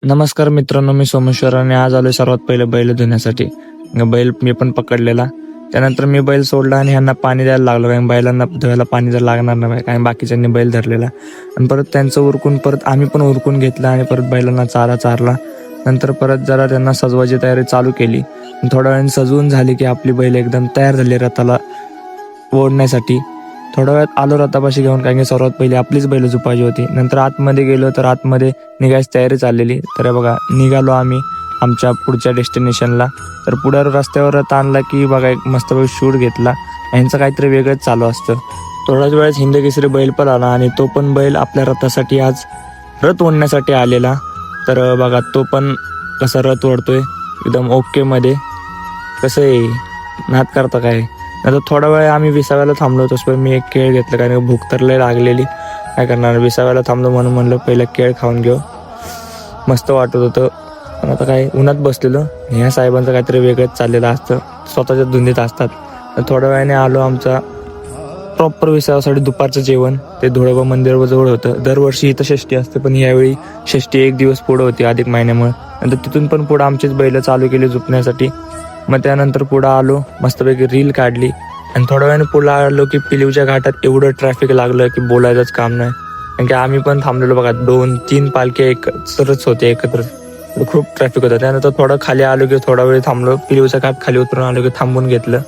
नमस्कार मित्रांनो, मी सोमेश्वर आणि आज आलोय सर्वात पहिले बैल धुण्यासाठी. बैल मी पण पकडलेला. त्यानंतर मी बैल सोडला आणि ह्यांना पाणी द्यायला लागलो, कारण बैलांना धुवायला पाणी जर लागणार नाही, कारण बाकीच्यांनी बैल धरलेला. आणि परत त्यांचं उरकून परत आम्ही पण उरकून घेतलं आणि परत बैलांना चारा चारला. नंतर परत जरा त्यांना सजवायची तयारी चालू केली. थोड्या वेळाने सजवून झाली की आपली बैल एकदम तयार झाली रथाला ओढण्यासाठी. थोड्या वेळात आलो रथापाशी घेऊन, कारण की सर्वात पहिली आपलीच बैल झुपायची होती. नंतर आतमध्ये गेलो तर आतमध्ये निघायची तयारी चाललेली. तर बघा निघालो आम्ही आमच्या पुढच्या डेस्टिनेशनला. तर पुढे रस्त्यावर रथ आणला की बघा एक मस्त शूट घेतला. यांचं काहीतरी वेगळंच चालू असतं. थोड्याच वेळेस हिंदकेसरी बैल पण आला आणि तो पण बैल आपल्या रथासाठी आज रथ ओढण्यासाठी आलेला. तर बघा तो पण कसा रथ ओढतोय एकदम ओकेमध्ये. कसं आहे, नाद करता काय. आता थोडा वेळ आम्ही विसाव्याला थांबलो. तसं मी एक केळ घेतलं, कारण भूक तर लय लागलेली. काय करणार, विसाव्याला थांबलो म्हणून म्हणलं पहिलं केळ खाऊन घेऊ. मस्त वाटत होतं. पण आता काय उन्हात बसलेलो. ह्या साहेबांचं काहीतरी वेगळंच चाललेलं असतं, स्वतःच्या धुंदीत असतात. तर थोड्या वेळाने आलो आमचा प्रॉपर विसाव्यासाठी दुपारचं जेवण. ते धुळोबा मंदिराजवळ होतं. दरवर्षी इथं षष्टी असते, पण यावेळी षष्टी एक दिवस पुढं होती अधिक महिन्यामुळे. नंतर तिथून पण पुढं आमचीच बैलं चालू केली झुपण्यासाठी. मग त्यानंतर पुढं आलो, मस्तपैकी रील काढली. आणि थोड्या वेळाने पुढं आलो की पिलीवच्या घाटात एवढं ट्रॅफिक लागलं की बोलायचंच काम नाही. कारण की आम्ही पण थांबलेलो बघा, 2-3 पालख्या एकत्रच होते एकत्र. खूप ट्रॅफिक होतं. त्यानंतर थोडं खाली आलो की थोडा वेळ थांबलो. पिलीवच्या घाट खाली उतरून आलो की थांबून घेतलं,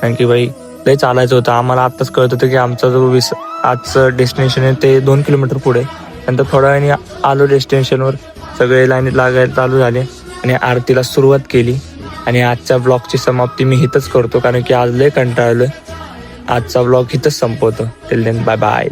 कारण की बाई लय चालायचं होतं. आम्हाला आत्ताच कळत होतं की आमचा जो आजचं डेस्टिनेशन आहे ते 2 किलोमीटर पुढे. नंतर थोड्या वेळाने आलो डेस्टिनेशनवर. सगळे लाईनीत लागायला चालू झाले आणि आरतीला सुरुवात केली. आणि आजच्या ब्लॉगची समाप्ती मी इथंच करतो, कारण की आज लय कंटाळलोय. आजचा ब्लॉग इथंच संपवतो. Till then bye bye.